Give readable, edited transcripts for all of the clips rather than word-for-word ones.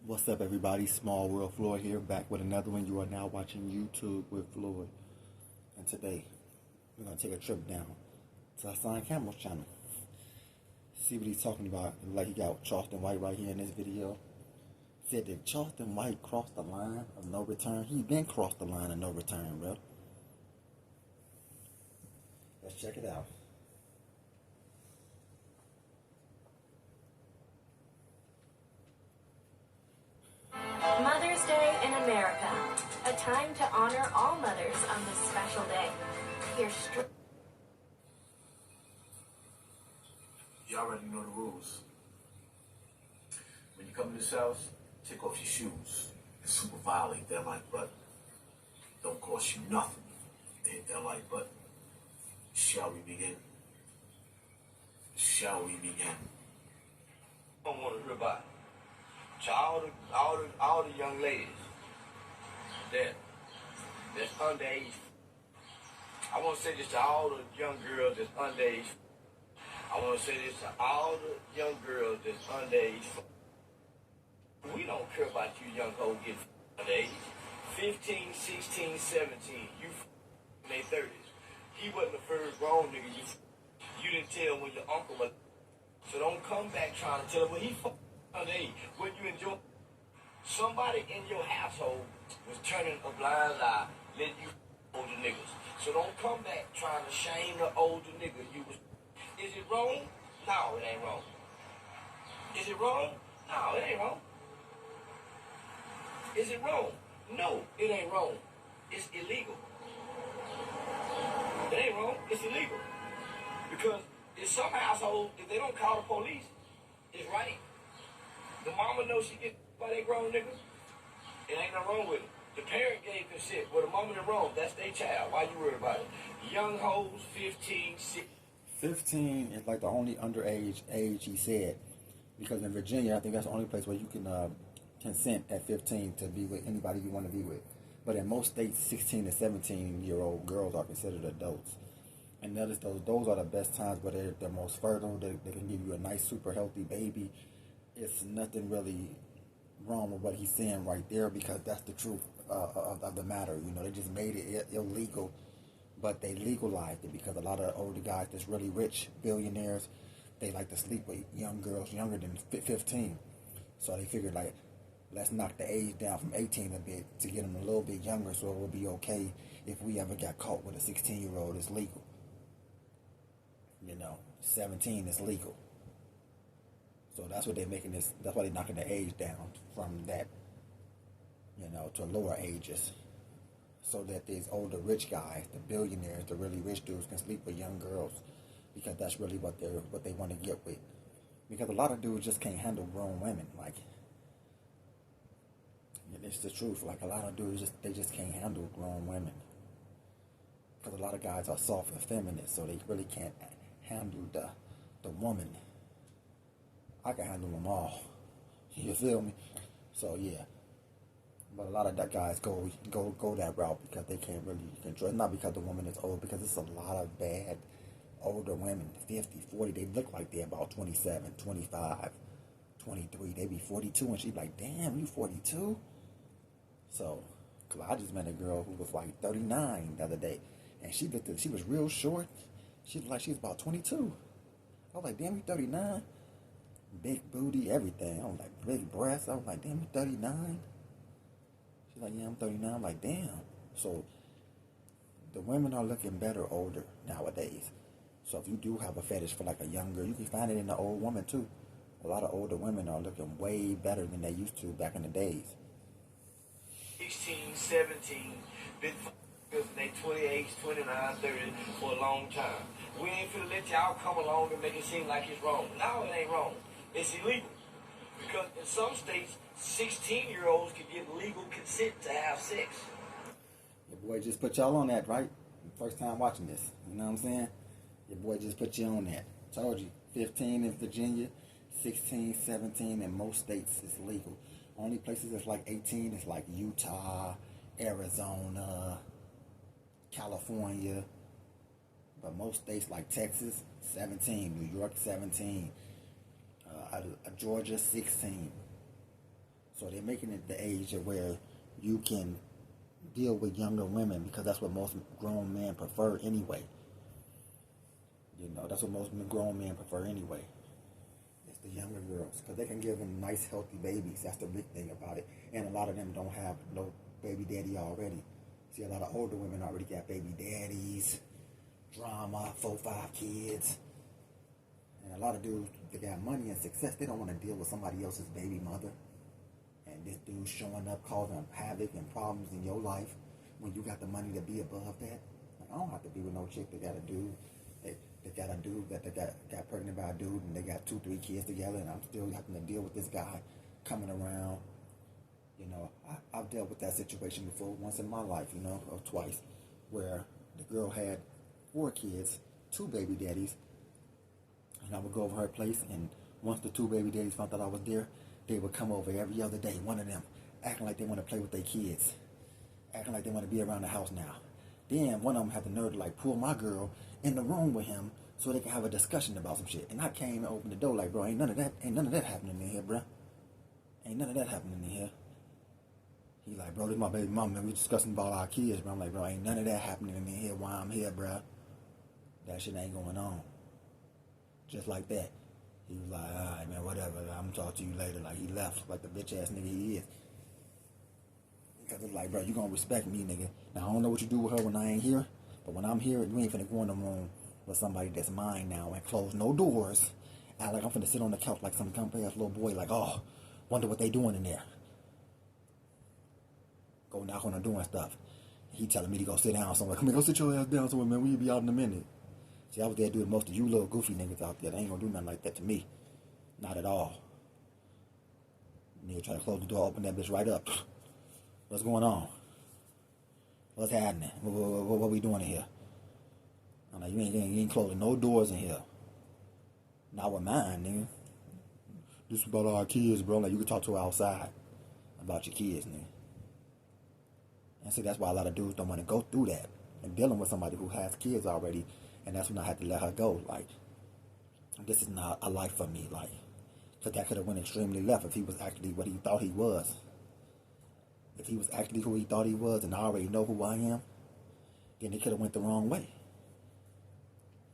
What's up, everybody? Small World Floyd here, back with another one. You are now watching YouTube with Floyd. And today, we're going to take a trip down to Hassan Campbell's channel. See what he's talking about. Like he got Charleston White right here in this video. Said that Charleston White crossed the line of no return. He been crossed the line of no return, bro. Let's check it out. Mother's Day in America, a time to honor all mothers on this special day. Here's You already know the rules. When you come to this house, take off your shoes and super violate that like button. Don't cost you nothing to hit that like button. Shall we begin? Shall we begin? I don't want to hear about it. To all the young ladies that's underage. I want to say this to all the young girls that's underage. I want to say this to all the young girls that's underage. We don't care about you young hoes getting underage. 15, 16, 17, you in their 30s. He wasn't the first grown nigga you didn't tell when your uncle was. So don't come back trying to tell him when he underage. When you enjoy, somebody in your household was turning a blind eye, letting you older niggas. So don't come back trying to shame the older nigga you was. Is it wrong? No, it ain't wrong. Is it wrong? No, it ain't wrong. Is it wrong? No, it ain't wrong. It's illegal. It ain't wrong. It's illegal. Because in some households, if they don't call the police, it's right. The mama knows she get by that grown nigga. It ain't nothing wrong with it. The parent gave consent. Well, the mama did wrong. That's their child. Why you worried about it? Young hoes, 15, 16. 15 is like the only underage age he said. Because in Virginia, I think that's the only place where you can consent at 15 to be with anybody you want to be with. But in most states, 16 to 17-year-old girls are considered adults. And notice those are the best times where they're most fertile. They can give you a nice, super healthy baby. It's nothing really wrong with what he's saying right there, because that's the truth of the matter. You know, they just made it illegal, but they legalized it because a lot of older guys that's really rich, billionaires, they like to sleep with young girls younger than 15. So they figured, like, let's knock the age down from 18 a bit to get them a little bit younger, so it will be okay if we ever got caught with a 16-year-old. It's legal. You know, 17 is legal. So that's what they're making this. That's why they're knocking the age down from that, you know, to lower ages, so that these older rich guys, the billionaires, the really rich dudes, can sleep with young girls, because that's really what they want to get with. Because a lot of dudes just can't handle grown women. Like, it's the truth. Like, a lot of dudes just can't handle grown women. Because a lot of guys are soft and feminine, so they really can't handle the woman. I can handle them all. You feel me? So yeah. But a lot of that guys go that route because they can't really control. It's not because the woman is old, because it's a lot of bad older women, 50, 40. They look like they're about 27, 25, 23. They be 42, and she be like, damn, you 42? So, cause I just met a girl who was like 39 the other day, and she was real short. She looked like she was about 22. I was like, damn, you 39? Big booty, everything. I was like, big breasts. I was like, damn, you 39? She's like, yeah, I'm 39. I'm like, damn. So the women are looking better older nowadays. So if you do have a fetish for like a young girl, you can find it in an old woman too. A lot of older women are looking way better than they used to back in the days. 16, 17, been because they 28, 29, 30 for a long time. We ain't finna let y'all come along and make it seem like it's wrong. No, it ain't wrong. It's illegal. Because in some states, 16-year-olds can get legal consent to have sex. Your boy just put y'all on that, right? First time watching this. You know what I'm saying? Your boy just put you on that. Told you. 15 in Virginia, 16, 17 in most states is legal. Only places that's like 18 is like Utah, Arizona, California. But most states like Texas, 17. New York, 17. Georgia, 16. So they're making it the age of where you can deal with younger women because that's what most grown men prefer anyway. You know, that's what most grown men prefer anyway. It's the younger girls because they can give them nice, healthy babies. That's the big thing about it. And a lot of them don't have no baby daddy already. See, a lot of older women already got baby daddies, drama, 4, 5 kids. And a lot of dudes that got money and success, they don't want to deal with somebody else's baby mother. And this dude showing up, causing havoc and problems in your life when you got the money to be above that. Like, I don't have to be with no chick that got a dude. They got a dude that got pregnant by a dude and they got 2, 3 kids together, and I'm still having to deal with this guy coming around. You know, I've dealt with that situation before once in my life, you know, or twice, where the girl had 4 kids, 2 baby daddies, and I would go over her place, and once the 2 baby daddies found out I was there, they would come over every other day, one of them, acting like they want to play with their kids, acting like they want to be around the house now. Then one of them had the nerve to like pull my girl in the room with him so they can have a discussion about some shit. And I came and opened the door like, bro, ain't none of that happening in here, bro. Ain't none of that happening in here. He like, bro, this is my baby mama, man. We discussing about our kids, bro. I'm like, bro, ain't none of that happening in here while I'm here, bro. That shit ain't going on. Just like that. He was like, all right, man, whatever. I'm gonna talk to you later. Like, he left like the bitch ass nigga he is. Because it's like, bro, you gonna respect me, nigga. Now, I don't know what you do with her when I ain't here, but when I'm here, you ain't finna go in the room with somebody that's mine now and close no doors. Act like I'm finna sit on the couch like some dumb ass little boy, like, oh, wonder what they doing in there. Go knock on the door and stuff. He telling me to go sit down somewhere. Come here, go sit your ass down somewhere, man. We'll be out in a minute. See, I was there doing most of you little goofy niggas out there. They ain't gonna do nothing like that to me. Not at all. Nigga try to close the door, open that bitch right up. What's going on? What's happening? What we doing in here? I'm like, you ain't closing no doors in here. Not with mine, nigga. This is about our kids, bro. Like, you can talk to her outside about your kids, nigga. And see, that's why a lot of dudes don't want to go through that and dealing with somebody who has kids already. And that's when I had to let her go. Like, this is not a life for me. Like, because that could have went extremely left if he was actually what he thought he was. If he was actually who he thought he was, and I already know who I am, then it could have went the wrong way.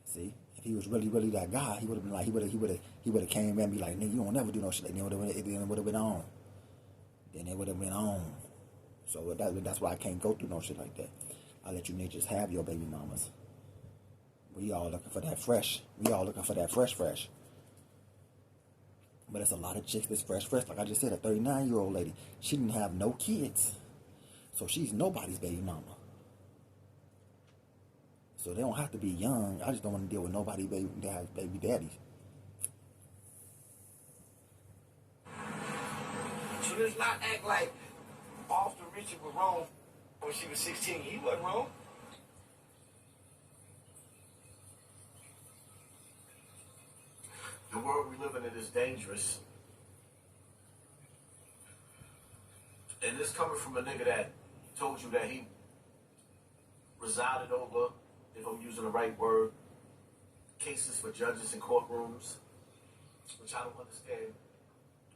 See, if he was really, really that guy, he would have been like, he would have came at me like, nigga, you don't never do no shit like that. Then it would have been on. Then it would have been on. So that's why I can't go through no shit like that. I let you niggas have your baby mamas. We all looking for that fresh. Fresh. But it's a lot of chicks that's fresh. Like I just said, a 39-year-old lady. She didn't have no kids. So she's nobody's baby mama. So they don't have to be young. I just don't want to deal with nobody that has baby daddies. So let's not act like Austin Richard was wrong when she was 16. He wasn't wrong. The world we live in is dangerous. And this coming from a nigga that told you that he resided over, if I'm using the right word, cases for judges in courtrooms, which I don't understand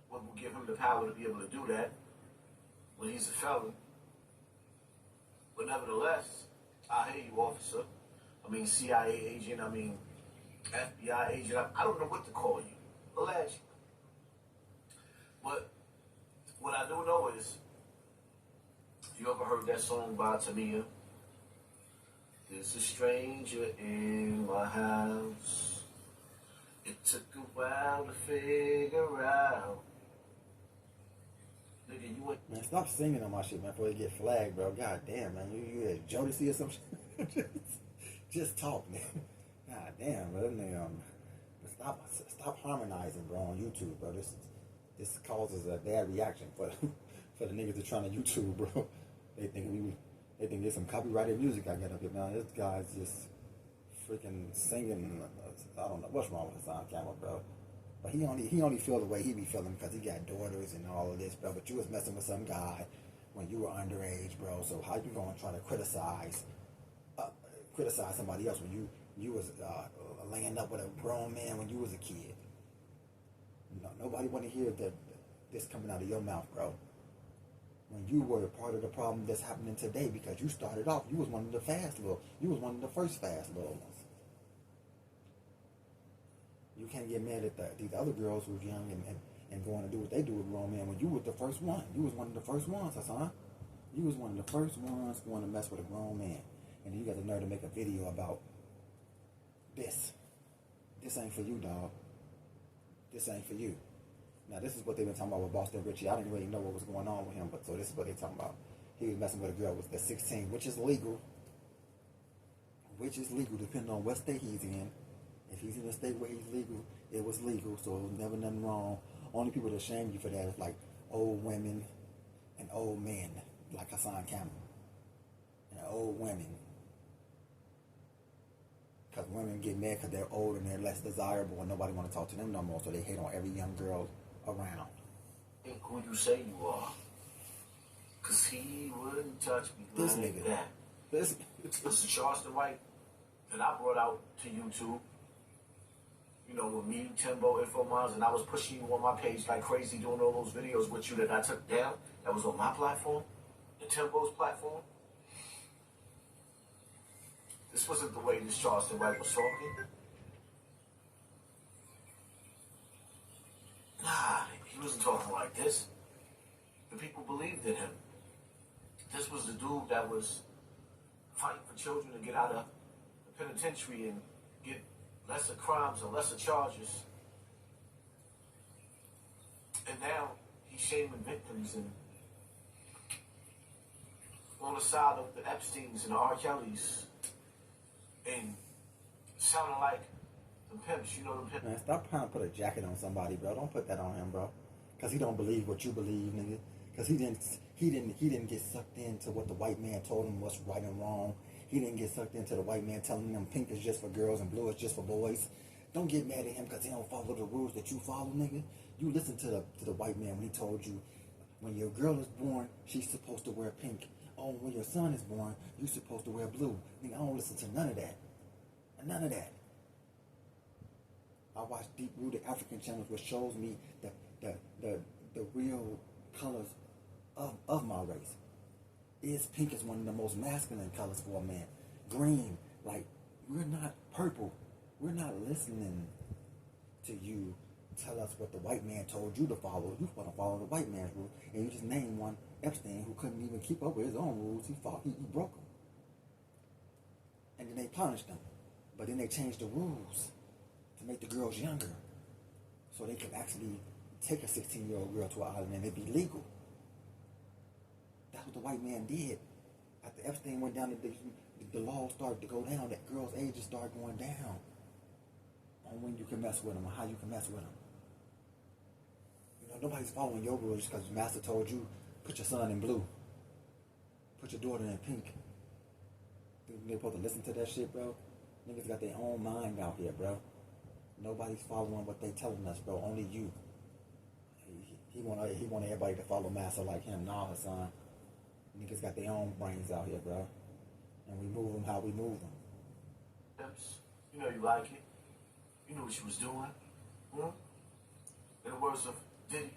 what will give him the power to be able to do that when he's a felon. But nevertheless, I hear you, officer. I mean, CIA agent, I mean, FBI agent, I don't know what to call you. Alleged. But what I do know is, you ever heard that song by Tamia? There's a stranger in my house. It took a while to figure out. Nigga, you went. Man, stop singing on my shit, man, before you get flagged, bro. God damn, man. You at Jodeci or some shit? just talk, man. God damn, bro. Stop harmonizing, bro, on YouTube, bro. This causes a bad reaction for the niggas that trying to YouTube, bro. They think there's some copyrighted music I got up here now. This guy's just freaking singing. I don't know what's wrong with Hassan camera, bro. But he only feel the way he be feeling because he got daughters and all of this, bro. But you was messing with some guy when you were underage, bro. So how you gonna try to criticize somebody else when you was laying up with a grown man when you was a kid? No, nobody want to hear this coming out of your mouth, bro. When you were a part of the problem that's happening today, because you started off, you was one of the you was one of the first fast little ones. You can't get mad at these other girls who's young and going to do what they do with grown men when you was the first one. You was one of the first ones, Hassan. You was one of the first ones going to mess with a grown man. And then you got the nerve to make a video about this. This ain't for you, dog. This ain't for you. Now, this is what they've been talking about with Boston Richie. I didn't really know what was going on with him, but so this is what they're talking about. He was messing with a girl that's 16, which is legal. Which is legal, depending on what state he's in. If he's in a state where he's legal, it was legal, so it was never nothing wrong. Only people that shame you for that is like old women and old men, like Hassan Campbell. And old women. Because women get mad because they're old and they're less desirable and nobody want to talk to them no more, so they hate on every young girl around. Think who you say you are. Because he wouldn't touch me This like nigga. that. This is Charleston White that I brought out to YouTube. You know, with me, Timbo, Info Moms, and I was pushing you on my page like crazy, doing all those videos with you that I took down. That was on my platform, the Timbo's platform. This wasn't the way this Charleston White was talking. Nah, he wasn't talking like this. The people believed in him. This was the dude that was fighting for children to get out of the penitentiary and get lesser crimes and lesser charges. And now he's shaming victims and on the side of the Epsteins and the R. Kellys and sounding like the pimps, you know the pimps. Man, stop trying to put a jacket on somebody, bro. Don't put that on him, bro. Because he don't believe what you believe, nigga. Because he didn't get sucked into what the white man told him was right and wrong. He didn't get sucked into the white man telling him pink is just for girls and blue is just for boys. Don't get mad at him because he don't follow the rules that you follow, nigga. You listen to the white man when he told you when your girl is born, she's supposed to wear pink. Oh, when your son is born, you're supposed to wear blue. Nigga, I don't listen to none of that. None of that. I watch deep-rooted African channels which shows me the real colors of my race. Pink is one of the most masculine colors for a man. Green, like, we're not purple. We're not listening to you tell us what the white man told you to follow. You want to follow the white man's rules. And you just named one, Epstein, who couldn't even keep up with his own rules. He broke them. And then they punished him. But then they changed the rules to make the girls younger. So they could actually take a 16-year-old girl to an island and it'd be legal. That's what the white man did. After Epstein went down, the law started to go down. That girls' ages started going down on when you can mess with them or how you can mess with them. You know, nobody's following your rules just because master told you, put your son in blue. Put your daughter in pink. They're supposed to listen to that shit, bro? Niggas got their own mind out here, bro. Nobody's following what they telling us, bro. Only you. He want everybody to follow master like him. Nah, Hassan. Niggas got their own brains out here, bro. And we move them how we move them. You know you like it. You knew what she was doing. In the words of Diddy,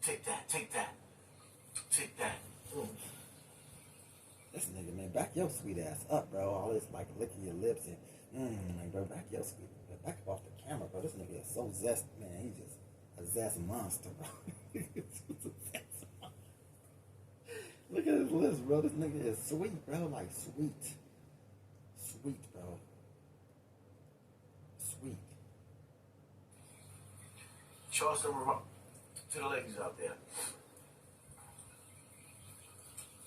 take that, take that, take that. This nigga, man, back your sweet ass up, bro. All this like licking your lips and like, bro, back your sweet, back off the camera, bro. This nigga is so zest, man. He's just a zest monster, bro. Look at his lips, bro. This nigga is sweet, bro. Like sweet, bro. Sweet. Charleston, to the ladies out there.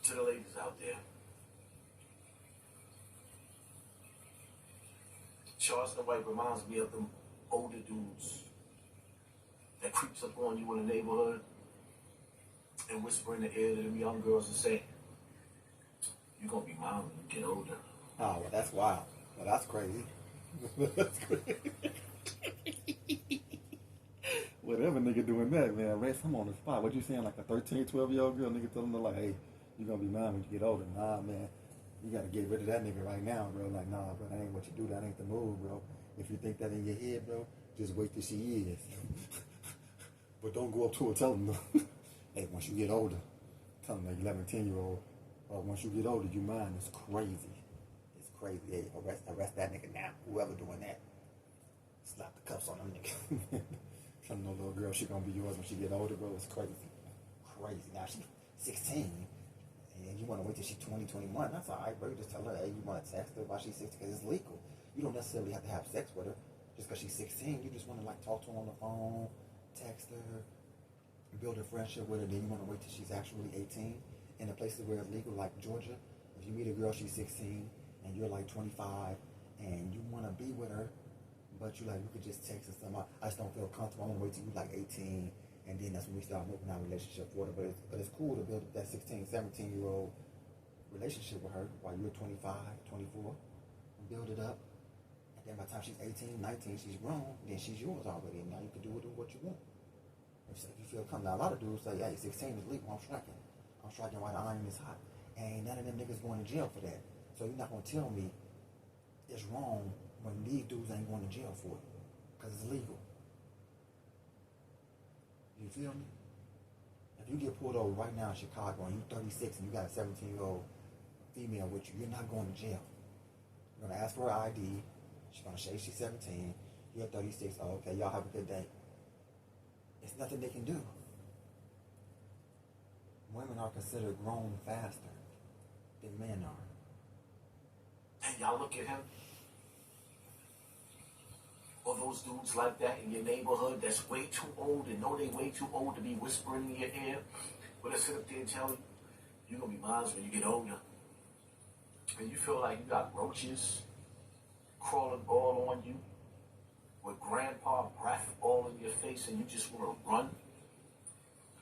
To the ladies out there. Charleston White reminds me of them older dudes that creeps up on you in the neighborhood and whisper in the ear to them young girls and say, you're going to be mine when you get older. Oh, well, that's wild. Well, that's crazy. That's crazy. Whatever nigga doing that, man, Rex, I'm on the spot. What you saying, like a 13, 12-year-old girl, nigga telling her, like, hey, you're going to be mine when you get older. Nah, man. You got to get rid of that nigga right now, bro. Like, nah, bro, that ain't what you do. That ain't the move, bro. If you think that in your head, bro, just wait till she is. But don't go up to her, tell them, hey, once you get older, tell them, like 11, 10-year-old, once you get older, you mine. It's crazy. It's crazy. Hey, arrest that nigga now. Whoever doing that, slap the cuffs on them nigga. Telling no little girl she gonna be yours when she get older, bro. It's crazy. Crazy. Now she's 16, and you want to wait till she's 20, 21. That's all right, bro. You just tell her, hey, you want to text her while she's 16 because it's legal. You don't necessarily have to have sex with her just because she's 16. You just want to like talk to her on the phone, text her, build a friendship with her. Then you want to wait till she's actually 18. In the places where it's legal, like Georgia, if you meet a girl, she's 16, and you're like 25, and you want to be with her, but you like, we could just text or something. I just don't feel comfortable. I want to wait till you like 18, and then that's when we start moving our relationship forward. But it's cool to build that 16, 17-year-old relationship with her while you're 25, 24, and build it up. And then by the time she's 18, 19, she's grown, then she's yours already, and now you can do with her what you want. If you feel comfortable. Now, a lot of dudes say, hey, 16 is legal, I'm striking. I'm striking while the iron is hot. And none of them niggas going to jail for that. So you're not going to tell me it's wrong when these dudes ain't going to jail for it. Because it's legal. You feel me? If you get pulled over right now in Chicago and you're 36 and you got a 17-year-old female with you, you're not going to jail. You're going to ask for her ID. She's going to say she's 17. You're 36. Oh, okay, y'all have a good day. It's nothing they can do. Women are considered grown faster than men are. And y'all look at him. Or those dudes like that in your neighborhood that's way too old and know they way too old to be whispering in your ear. But they sit up there and tell you, you're going to be mine when you get older. And you feel like you got roaches crawling all on you with grandpa breath all in your face and you just want to run.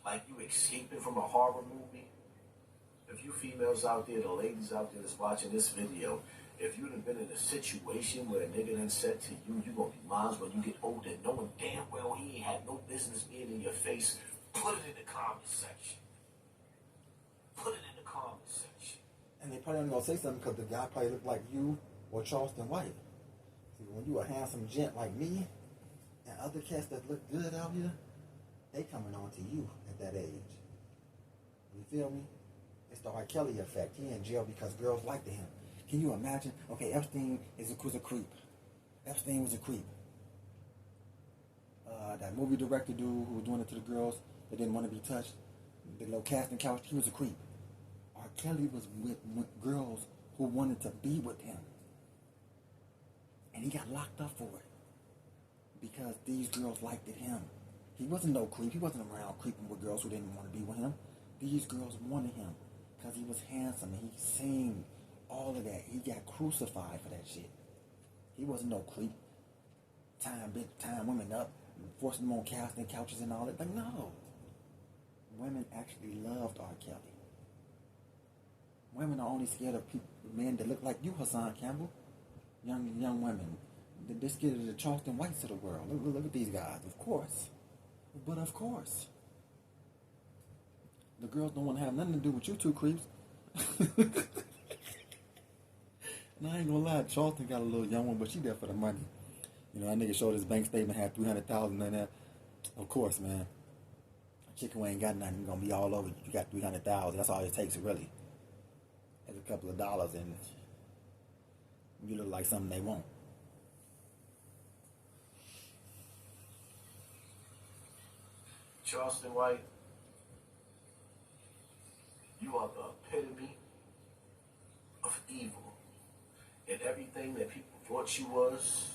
Like you escaping from a horror movie. If you females out there, the ladies out there that's watching this video, if you'd have been in a situation where a nigga done said to you, you gonna be mine when you get older, knowing damn well he ain't had no business being in your face, put it in the comment section. Put it in the comment section. And they probably only gonna say something because the guy probably look like you or Charleston White. See, when you a handsome gent like me and other cats that look good out here, they coming on to you at that age. You feel me? It's the R. Kelly effect. He in jail because girls liked him. Can you imagine? Okay, Epstein was a creep. Epstein was a creep. That movie director dude who was doing it to the girls that didn't want to be touched, the little casting couch, he was a creep. R. Kelly was with girls who wanted to be with him. And he got locked up for it. Because these girls liked him. He wasn't no creep. He wasn't around creeping with girls who didn't want to be with him. These girls wanted him because he was handsome and he sang all of that. He got crucified for that shit. He wasn't no creep. Tying women up, forcing them on casting couches and all that. Like, no. Women actually loved R. Kelly. Women are only scared of men that look like you, Hassan Campbell. Young women. They're scared of the Charleston Whites of the world. Look at these guys, of course. But of course. The girls don't want to have nothing to do with you two creeps. And I ain't gonna lie, Charleston got a little young one, but she there for the money. You know, that nigga showed his bank statement, had $300,000 in there. Of course, man. A chicken who ain't got nothing, gonna be all over you. You got $300,000. That's all it takes, really. There's a couple of dollars and you look like something they want. Charleston White, you are the epitome of evil. And everything that people thought you was,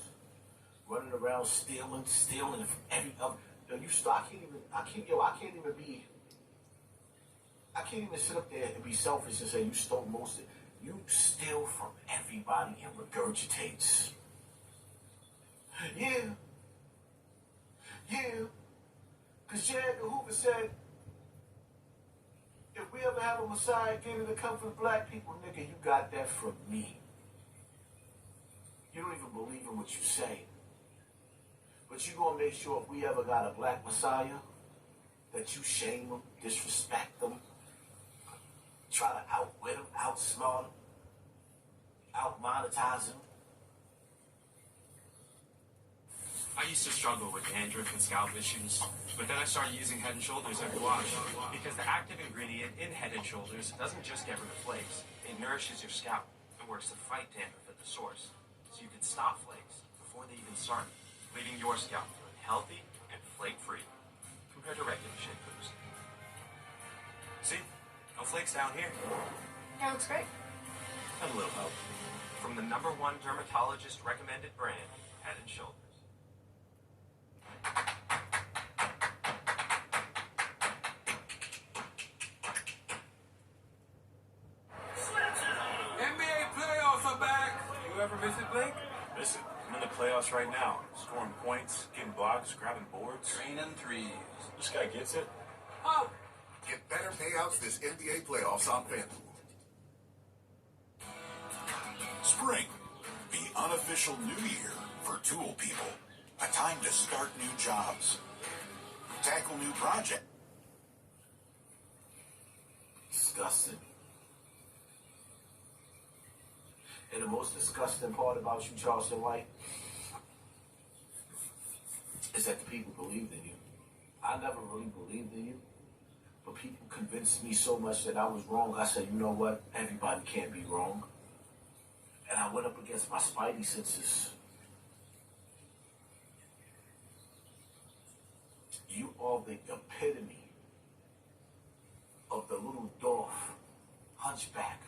running around stealing from every other. Yo, I can't even sit up there and be selfish and say you stole most of it. You steal from everybody and regurgitates. Yeah. Because J. Edgar Hoover said, if we ever have a Messiah again to come for the black people, nigga, you got that from me. You don't even believe in what you say. But you gonna make sure if we ever got a black Messiah, that you shame them, disrespect them, try to outwit them, outsmart them, out-monetize them. I used to struggle with dandruff and scalp issues, but then I started using Head & Shoulders every wash because the active ingredient in Head & Shoulders doesn't just get rid of flakes. It nourishes your scalp and works to fight dandruff at the source, so you can stop flakes before they even start, leaving your scalp feeling healthy and flake-free compared to regular shampoos. See? No flakes down here. Yeah, looks great. And a little help from the #1 dermatologist recommended brand, Head & Shoulders. NBA playoffs are back. You ever miss it, Blake? Listen, I'm in the playoffs right now. Scoring points, getting blocks, grabbing boards. Training threes. This guy gets it. Oh, Get better payouts this NBA playoffs on FanDuel. Spring, the unofficial new year for tool people. A time to start new jobs, tackle new projects. Disgusting. And the most disgusting part about you, Charleston White, is that the people believed in you. I never really believed in you, but people convinced me so much that I was wrong. I said, you know what? Everybody can't be wrong. And I went up against my spidey senses. You are the epitome of the little dwarf hunchback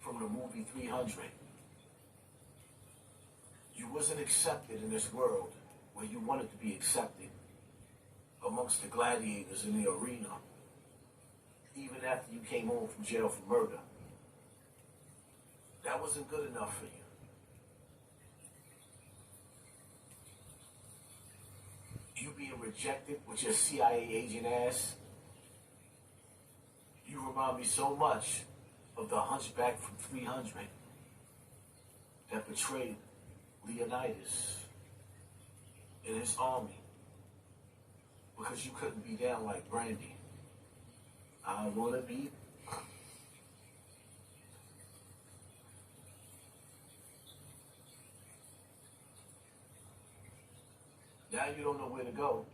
from the movie 300. You wasn't accepted in this world where you wanted to be accepted amongst the gladiators in the arena, even after you came home from jail for murder. That wasn't good enough for you. You being rejected with your CIA agent ass, you remind me so much of the hunchback from 300 that betrayed Leonidas and his army because you couldn't be down like Brandy. I wanna be. Now you don't know where to go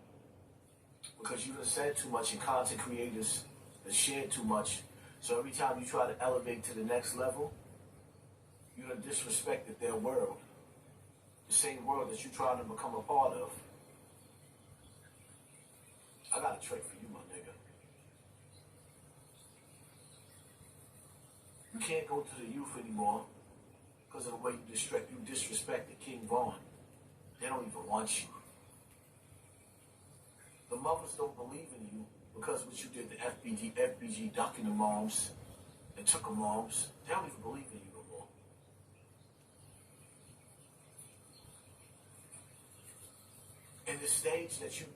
because you done said too much, and content creators have shared too much. So every time you try to elevate to the next level, you done disrespected their world. The same world that you trying to become a part of. I got a trick for you, my nigga. You can't go to the youth anymore because of the way you disrespected King Vaughn. They don't even want you. The mothers don't believe in you because what you did to FBG ducking the moms and took them moms. They don't even believe in you no more. And the stage that you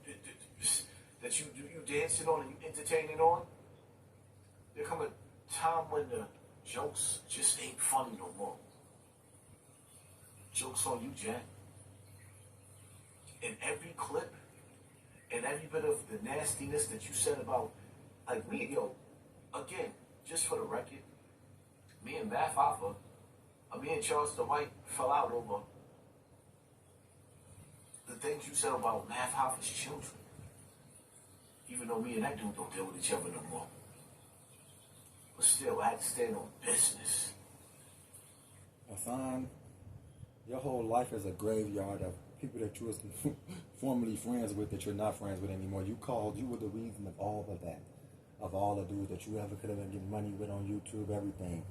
dancing on and you entertaining on, there come a time when the jokes just ain't funny no more. Jokes on you, Jack. In every clip, and every bit of the nastiness that you said about, like me, again, just for the record, me and Math Hoffa, me and Charleston White fell out over the things you said about Math Hoffa's children. Even though me and that dude don't deal with each other no more. But still, I had to stand on business. Hassan, your whole life is a graveyard of people that you was formerly friends with that you're not friends with anymore. You were the reason of all of that. Of all the dudes that you ever could have been getting money with on YouTube, everything.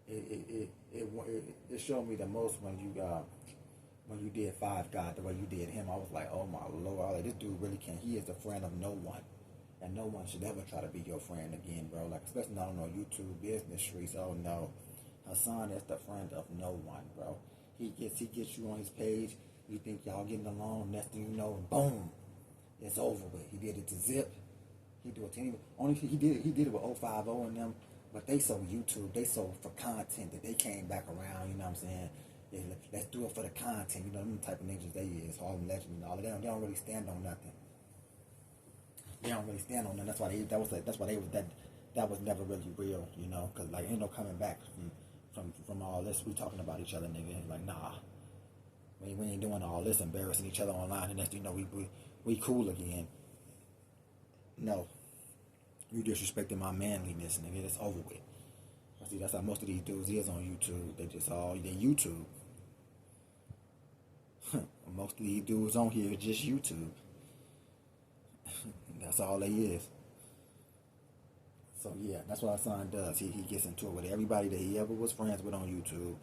It showed me the most when you did Five God, the way you did him. I was like, oh my Lord, I was like, this dude really can't. He is a friend of no one. And no one should ever try to be your friend again, bro. Like, especially not on no YouTube business streets. Oh no. Hassan is the friend of no one, bro. He gets you on his page. You think y'all getting along, next thing you know, boom, it's over with. He did it to Zip. He do it to anybody. Only he did it with 050 and them, but they sold YouTube. They sold for content that they came back around. You know what I'm saying? Yeah, let's do it for the content. You know them type of niggas they is, Harlem Legend and all of them. They don't really stand on nothing. They don't really stand on nothing. That's why that was never really real. You know, because like ain't no coming back from all this. We talking about each other, nigga. Like nah. We ain't doing all this embarrassing each other online, and next thing you know, we cool again. No. You disrespecting my manliness, nigga. It's over with. See, that's how most of these dudes is on YouTube. They YouTube. Most of these dudes on here is just YouTube. That's all they is. So yeah, that's what Hassan does. He gets into it with everybody that he ever was friends with on YouTube.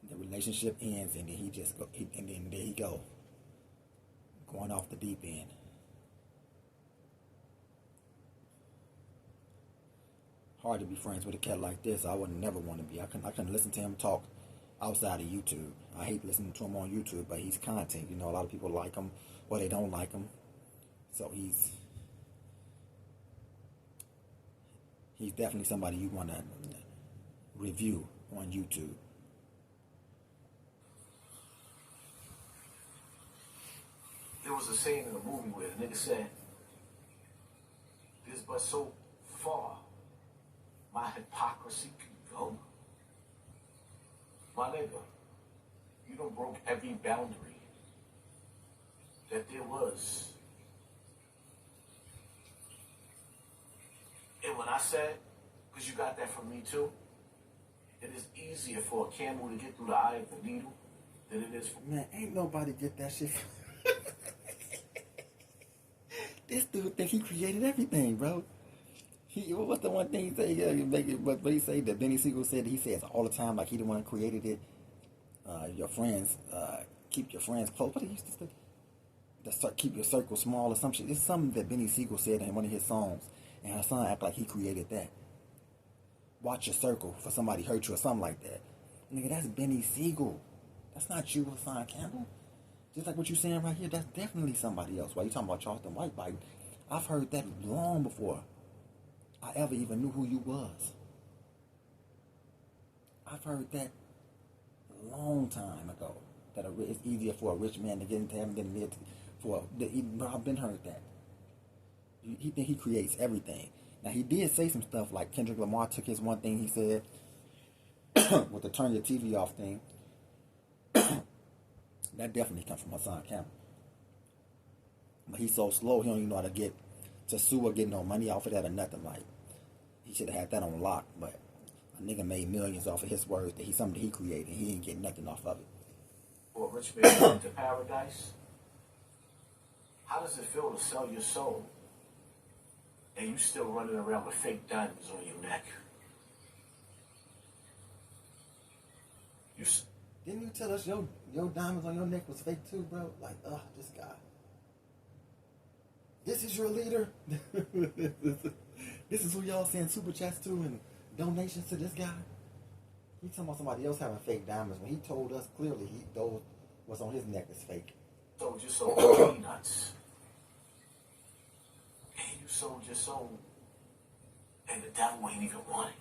The relationship ends, and then and then there he go, going off the deep end. Hard to be friends with a cat like this. I would never want to be. I couldn't listen to him talk outside of YouTube. I hate listening to him on YouTube, but he's content. You know, a lot of people like him or they don't like him. So he's definitely somebody you want to review on YouTube. There was a scene in the movie where the nigga said, "This but so far my hypocrisy can go." My nigga, you done broke every boundary that there was. And when I said, because you got that from me too, it is easier for a camel to get through the eye of the needle than it is for... Man, ain't nobody get that shit. This dude think he created everything, bro. What's the one thing he say? But he say that Benny Siegel said, he says all the time, like he the one who created it. Your friends, keep your friends close. What he used to say? Keep your circle small or some shit. It's something that Benny Siegel said in one of his songs. And Hassan act like he created that. Watch your circle for somebody hurt you or something like that. Nigga, that's Benny Siegel. That's not you, Hassan Campbell. Just like what you saying right here, that's definitely somebody else. Why you talking about Charleston White Bite? I've heard that long before I ever even knew who you was. I've heard that a long time ago. That it's easier for a rich man to get into heaven than it is for... I've been heard that. He think he creates everything. Now he did say some stuff like Kendrick Lamar took his one thing he said with the turn your TV off thing. That definitely comes from Hassan Campbell. But he's so slow he don't even know how to get to sue or get no money off of that or nothing. Like he should have had that on lock. But a nigga made millions off of his words that something he created. He ain't get nothing off of it. For a rich man going to paradise, how does it feel to sell your soul and you still running around with fake diamonds on your neck? Didn't you tell us your diamonds on your neck was fake too, bro? Like, this guy. This is your leader? This is who y'all send super chats to and donations to this guy? He talking about somebody else having fake diamonds when he told us clearly those what's on his neck is fake. Sold your soul peanuts. And you sold your soul and the devil ain't even want it.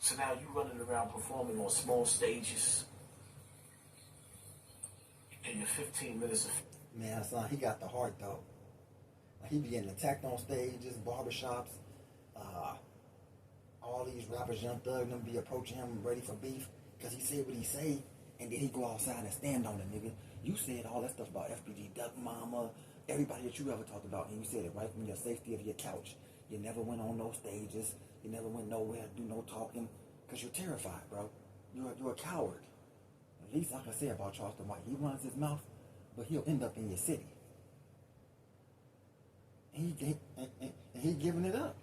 So now you running around performing on small stages and your 15 minutes of... Man, son, he got the heart though. Like he be getting attacked on stages, barbershops. All these rappers, Young Thug, and them be approaching him ready for beef because he said what he say, and then he go outside and stand on it, nigga. You said all that stuff about FBG, Duck Mama, everybody that you ever talked about, and you said it right from your safety of your couch. You never went on no stages. You never went nowhere to do no talking because you're terrified, bro. You're a coward. At least I can say about Charleston White. He runs his mouth, but he'll end up in your city. And he giving it up.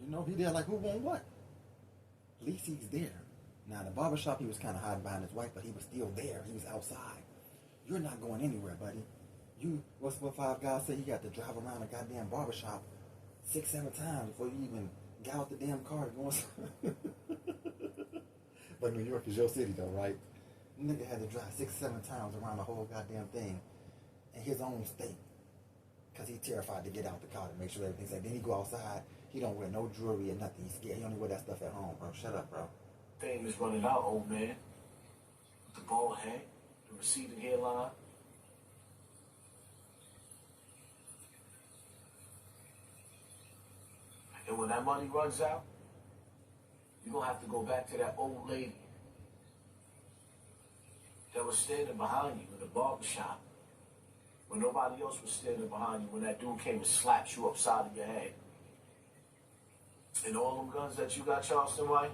You know, he there like, who want what? At least he's there. Now, in the barbershop, he was kind of hiding behind his wife, but he was still there. He was outside. You're not going anywhere, buddy. What's what Five Guys say? You got to drive around a goddamn barbershop 6-7 times before you even get out the damn car to go inside. But New York is your city, though, right? Nigga had to drive 6-7 times around the whole goddamn thing in his own state because he's terrified to get out the car to make sure everything's safe. Then he go outside. He don't wear no jewelry or nothing. He's scared. He only wear that stuff at home, bro. Shut up, bro. Fame is running out, old man. The bald head, the receding hairline. And when that money runs out, you're going to have to go back to that old lady that was standing behind you in the barber shop when nobody else was standing behind you when that dude came and slapped you upside of your head. And all them guns that you got, Charleston White,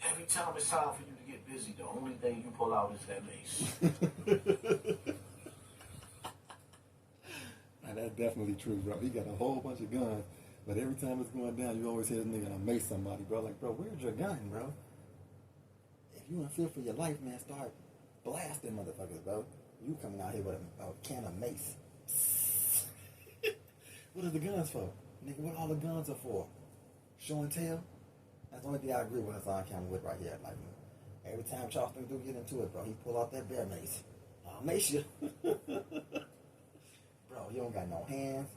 every time it's time for you to get busy, the only thing you pull out is that mace. Now, that's definitely true, bro. He got a whole bunch of guns, but every time it's going down, you always hear this nigga mace somebody, bro. Like, bro, where's your gun, bro? If you want to fear for your life, man, start blasting motherfuckers, bro. You coming out here with a can of mace. What are the guns for? Nigga, what all the guns are for? Show and tell? That's the only thing I agree with Hassan Campbell with right here. Like, every time Charleston do get into it, bro, he pull out that bear mace. I'll mace you. Bro, you don't got no hands.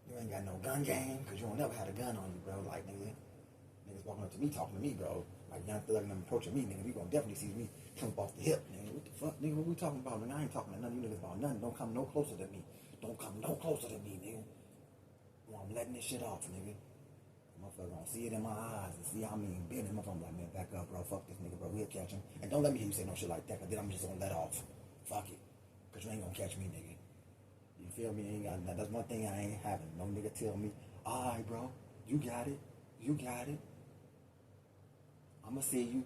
You ain't got no gun game, because you don't never had a gun on you, bro. Like, niggas walking up to me, talking to me, bro. Like, young thug and them approaching me, nigga. We gonna definitely see me jump off the hip, nigga. What the fuck, nigga? What we talking about? Nigga, I ain't talking to none of you niggas about nothing. Don't come no closer to me. Don't come no closer to me, nigga. Well, I'm letting this shit off, nigga. Motherfucker gonna see it in my eyes and see how me bend him up. I'm like, man, back up, bro. Fuck this nigga, bro. We'll catch him. And don't let me hear you say no shit like that, because then I'm just gonna let off. Fuck it. Because you ain't gonna catch me, nigga. You feel me? Ain't got, that's one thing I ain't having. No nigga tell me, alright, bro. You got it. You got it. I'ma see you.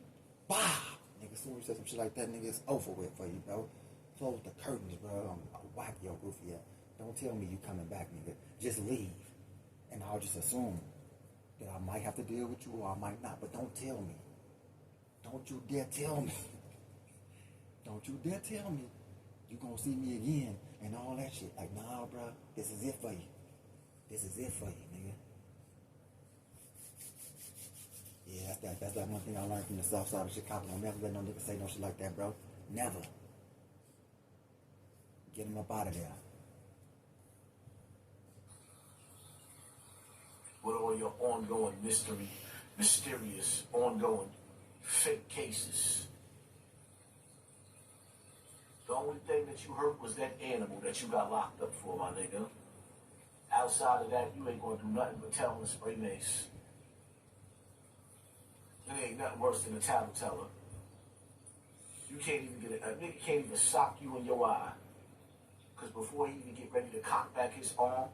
Bah! Nigga, as soon as you say some shit like that, nigga, it's over with for you, bro. Close the curtains, bro. I'll whack your goofy ass. Don't tell me you coming back, nigga. Just leave. And I'll just assume that I might have to deal with you or I might not. But don't tell me. Don't you dare tell me. Don't you dare tell me you gonna see me again and all that shit. Like, nah, bro. This is it for you. This is it for you, nigga. Yeah, that's like one thing I learned from the south side of Chicago. Don't never let no nigga say no shit like that, bro. Never. Get him up out of there. With all your ongoing mysterious, ongoing fake cases. The only thing that you hurt was that animal that you got locked up for, my nigga. Outside of that, you ain't gonna do nothing but tell and spray mace. It ain't nothing worse than a tattletale. You can't even get a nigga can't even sock you in your eye. Because before he even get ready to cock back his arm,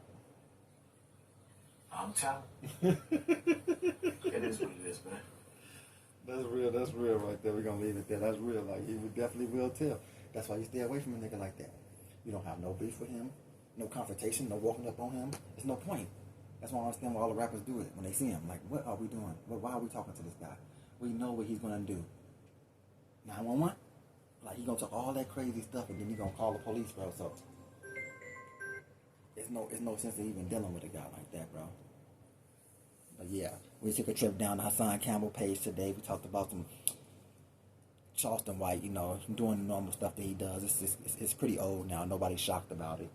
I'm telling you. It is what it is, man. That's real right there. We're gonna leave it there. That's real. Like, he would definitely will tell. That's why you stay away from a nigga like that. You don't have no beef with him, no confrontation, no walking up on him. There's no point. That's why I understand why all the rappers do it when they see him. Like, what are we doing? Why are we talking to this guy? We know what he's gonna do. 911? Like, he gonna talk all that crazy stuff and then he gonna call the police, bro. So it's no sense of even dealing with a guy like that, bro. But yeah, we took a trip down the Hassan Campbell page today. We talked about some Charleston White, you know, doing the normal stuff that he does. It's pretty old now. Nobody's shocked about it.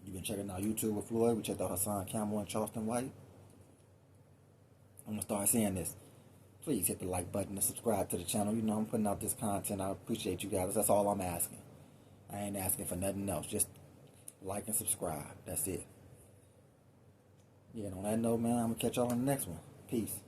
You've been checking out YouTube with Floyd. We checked out Hassan Campbell and Charleston White. I'm going to start saying this. Please hit the like button and subscribe to the channel. You know, I'm putting out this content. I appreciate you guys. That's all I'm asking. I ain't asking for nothing else. Just like and subscribe. That's it. Yeah, and on that note, man, I'm going to catch y'all on the next one. Peace.